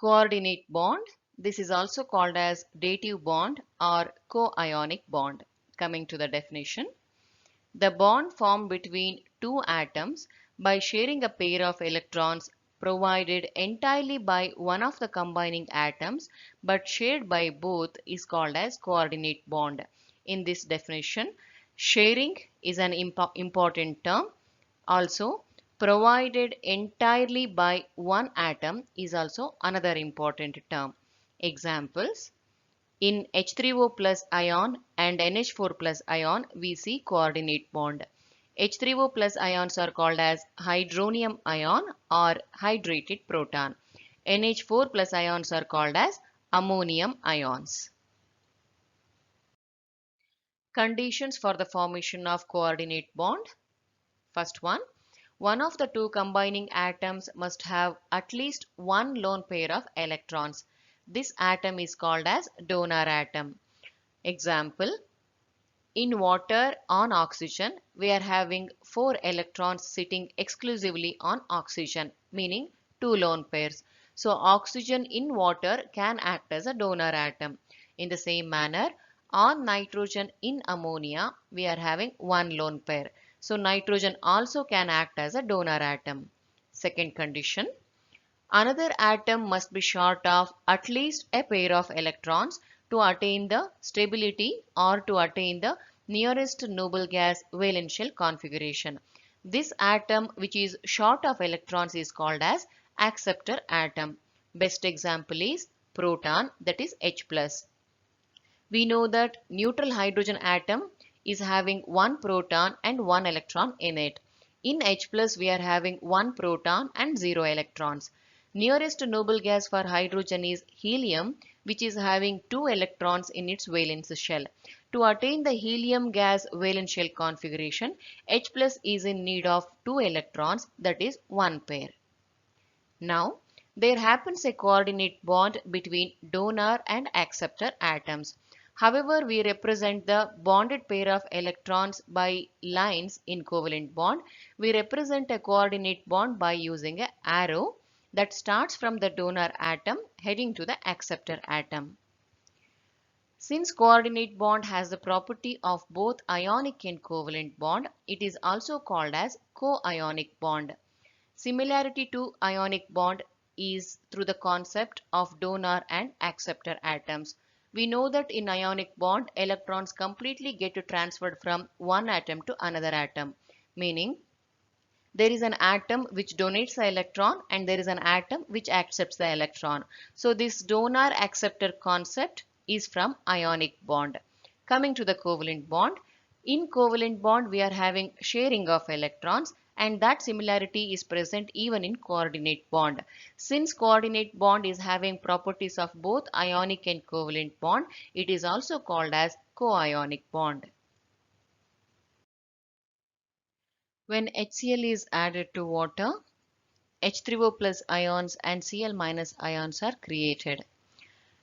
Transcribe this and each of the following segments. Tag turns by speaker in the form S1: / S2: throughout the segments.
S1: Coordinate bond. This is also called as dative bond or co-ionic bond. Coming to the definition. The bond formed between two atoms by sharing a pair of electrons provided entirely by one of the combining atoms but shared by both is called as coordinate bond. In this definition, sharing is an important term. Also, provided entirely by one atom is also another important term. Examples: in H3O plus ion and NH4 plus ion, we see coordinate bond. H3O plus ions are called as hydronium ion or hydrated proton. NH4 plus ions are called as ammonium ions. Conditions for the formation of coordinate bond. First one of the two combining atoms must have at least one lone pair of electrons. This atom is called as donor atom. Example: in water on oxygen, we are having 4 electrons sitting exclusively on oxygen, meaning 2 lone pairs. So oxygen in water can act as a donor atom. In the same manner, on nitrogen in ammonia, we are having 1 lone pair. So nitrogen also can act as a donor atom. Second condition: another atom must be short of at least a pair of electrons to attain the stability or to attain the nearest noble gas valential configuration. This atom which is short of electrons is called as acceptor atom. Best example is proton, that is H+. We know that neutral hydrogen atom is having one proton and one electron in it. In H+, we are having one proton and 0 electrons. Nearest noble gas for hydrogen is helium, which is having 2 electrons in its valence shell. To attain the helium gas valence shell configuration, H+ is in need of 2 electrons, that is 1 pair. Now, there happens a coordinate bond between donor and acceptor atoms. However, we represent the bonded pair of electrons by lines in covalent bond. We represent a coordinate bond by using an arrow that starts from the donor atom heading to the acceptor atom. Since coordinate bond has the property of both ionic and covalent bond, it is also called as co-ionic bond. Similarity to ionic bond is through the concept of donor and acceptor atoms. We know that in ionic bond, electrons completely get transferred from one atom to another atom, meaning there is an atom which donates the electron and there is an atom which accepts the electron. So this donor acceptor concept is from ionic bond. Coming to the covalent bond, in covalent bond we are having sharing of electrons, and that similarity is present even in coordinate bond. Since coordinate bond is having properties of both ionic and covalent bond, it is also called as co-ionic bond. When HCl is added to water, H3O plus ions and Cl minus ions are created.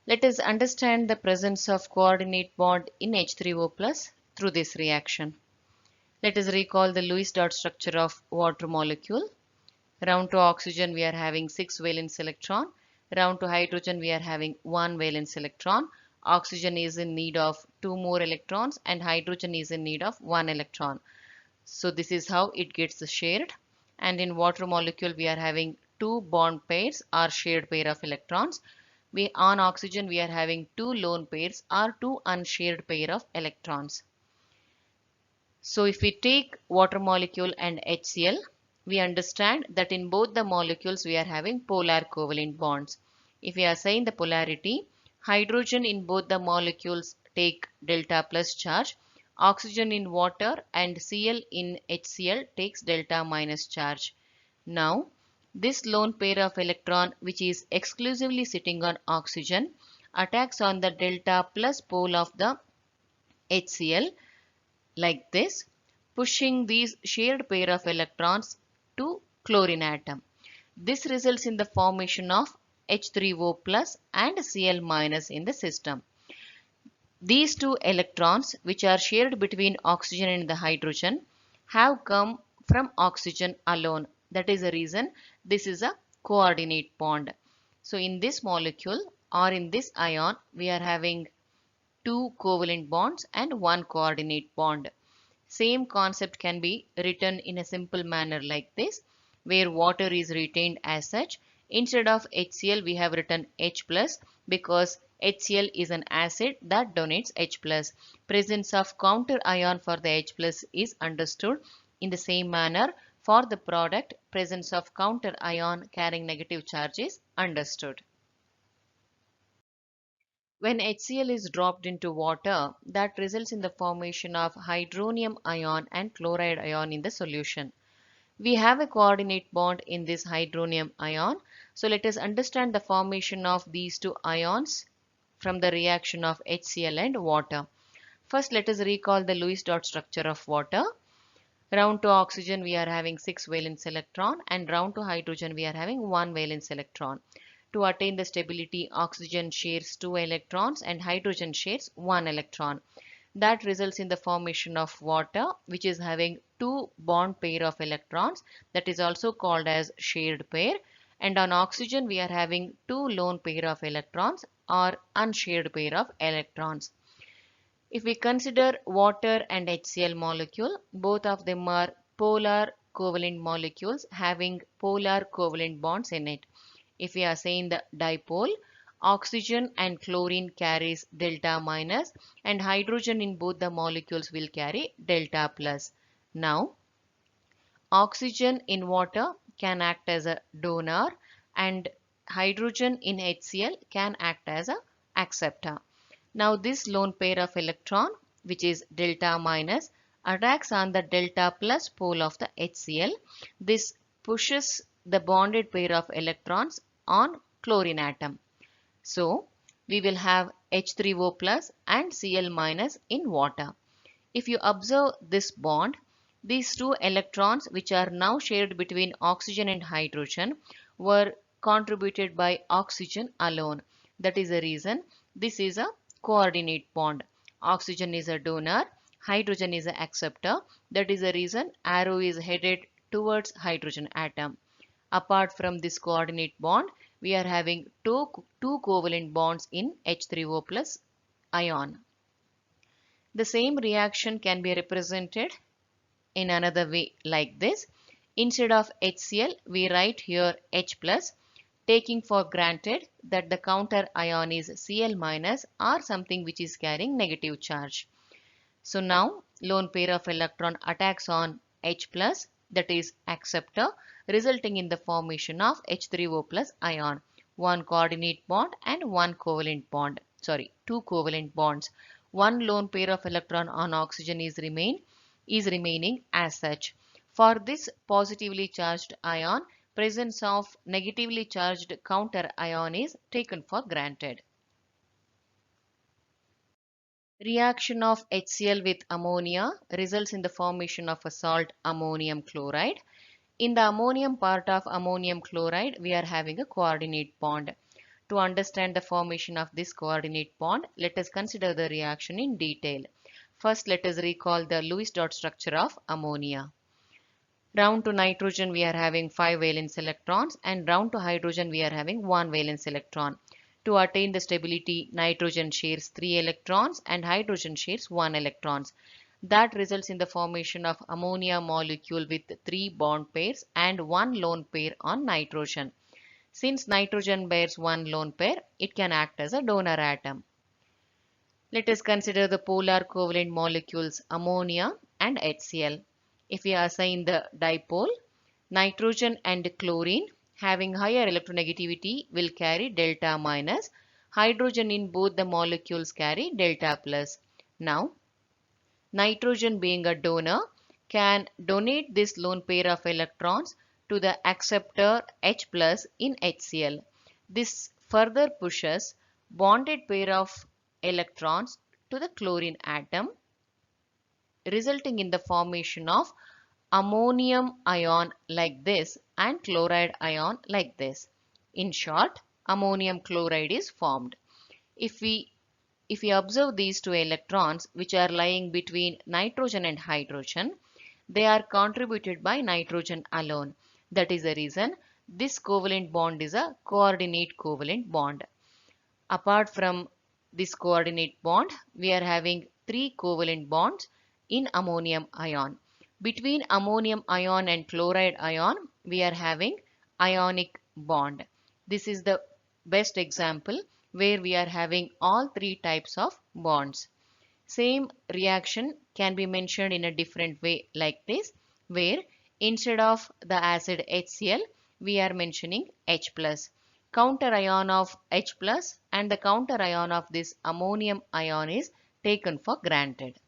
S1: Let us understand the presence of coordinate bond in H3O plus through this reaction. Let us recall the Lewis dot structure of water molecule. Round to oxygen we are having 6 valence electron. Round to hydrogen we are having 1 valence electron. Oxygen is in need of 2 more electrons and hydrogen is in need of 1 electron. So this is how it gets shared. And in water molecule we are having 2 bond pairs or shared pair of electrons. On oxygen we are having 2 lone pairs or 2 unshared pair of electrons. So if we take water molecule and HCl, we understand that in both the molecules we are having polar covalent bonds. If we assign the polarity, hydrogen in both the molecules take delta plus charge, oxygen in water and Cl in HCl takes delta minus charge. Now, this lone pair of electron which is exclusively sitting on oxygen attacks on the delta plus pole of the HCl like this, pushing these shared pair of electrons to chlorine atom. This results in the formation of H3O plus and Cl minus in the system. These 2 electrons which are shared between oxygen and the hydrogen have come from oxygen alone. That is the reason this is a coordinate bond. So in this molecule or in this ion, we are having two covalent bonds and one coordinate bond. Same concept can be written in a simple manner like this, where water is retained as such. Instead of HCl, we have written H plus because HCl is an acid that donates H plus. Presence of counter ion for the H plus is understood. In the same manner, for the product, presence of counter ion carrying negative charge is understood. When HCl is dropped into water, that results in the formation of hydronium ion and chloride ion in the solution. We have a coordinate bond in this hydronium ion. So let us understand the formation of these two ions from the reaction of HCl and water. First, let us recall the Lewis dot structure of water. Round to oxygen, we are having 6 valence electron, and round to hydrogen, we are having 1 valence electron. To attain the stability, oxygen shares 2 electrons and hydrogen shares 1 electron. That results in the formation of water, which is having 2 bond pair of electrons, that is also called as shared pair. And on oxygen, we are having 2 lone pair of electrons or unshared pair of electrons. If we consider water and HCl molecule, both of them are polar covalent molecules having polar covalent bonds in it. If we are saying the dipole, oxygen and chlorine carries delta minus and hydrogen in both the molecules will carry delta plus. Now, oxygen in water can act as a donor and hydrogen in HCl can act as a acceptor. Now this lone pair of electron, which is delta minus, attacks on the delta plus pole of the HCl. This pushes the bonded pair of electrons on chlorine atom. So we will have H3O plus and Cl minus in water. If you observe this bond, these two electrons which are now shared between oxygen and hydrogen were contributed by oxygen alone. That is the reason this is a coordinate bond. Oxygen is a donor, hydrogen is an acceptor. That is the reason arrow is headed towards hydrogen atom. Apart from this coordinate bond, we are having two covalent bonds in H3O plus ion. The same reaction can be represented in another way like this. Instead of HCl, we write here H plus, taking for granted that the counter ion is Cl minus or something which is carrying negative charge. So now lone pair of electron attacks on H plus, that is acceptor, resulting in the formation of H3O plus ion. One coordinate bond and one covalent bond. Sorry, two covalent bonds. One lone pair of electron on oxygen is remaining as such. For this positively charged ion, presence of negatively charged counter ion is taken for granted. Reaction of HCl with ammonia results in the formation of a salt ammonium chloride. In the ammonium part of ammonium chloride, we are having a coordinate bond. To understand the formation of this coordinate bond, let us consider the reaction in detail. First, let us recall the Lewis dot structure of ammonia. Round to nitrogen, we are having 5 valence electrons, and round to hydrogen, we are having 1 valence electron. To attain the stability, nitrogen shares 3 electrons and hydrogen shares 1 electrons. That results in the formation of ammonia molecule with 3 bond pairs and 1 lone pair on nitrogen. Since nitrogen bears 1 lone pair, it can act as a donor atom. Let us consider the polar covalent molecules ammonia and HCl. If we assign the dipole, nitrogen and chlorine having higher electronegativity will carry delta minus. Hydrogen in both the molecules carry delta plus. Now, nitrogen being a donor can donate this lone pair of electrons to the acceptor H plus in HCl. This further pushes bonded pair of electrons to the chlorine atom, resulting in the formation of ammonium ion like this and chloride ion like this. In short, ammonium chloride is formed. If we observe these two electrons which are lying between nitrogen and hydrogen, they are contributed by nitrogen alone. That is the reason This covalent bond is a coordinate covalent bond. Apart from this coordinate bond, we are having three covalent bonds in ammonium ion. Between ammonium ion and chloride ion, we are having ionic bond. This is the best example where we are having all three types of bonds. Same reaction can be mentioned in a different way like this, where instead of the acid HCl, we are mentioning H plus. Counter ion of H plus and the counter ion of this ammonium ion is taken for granted.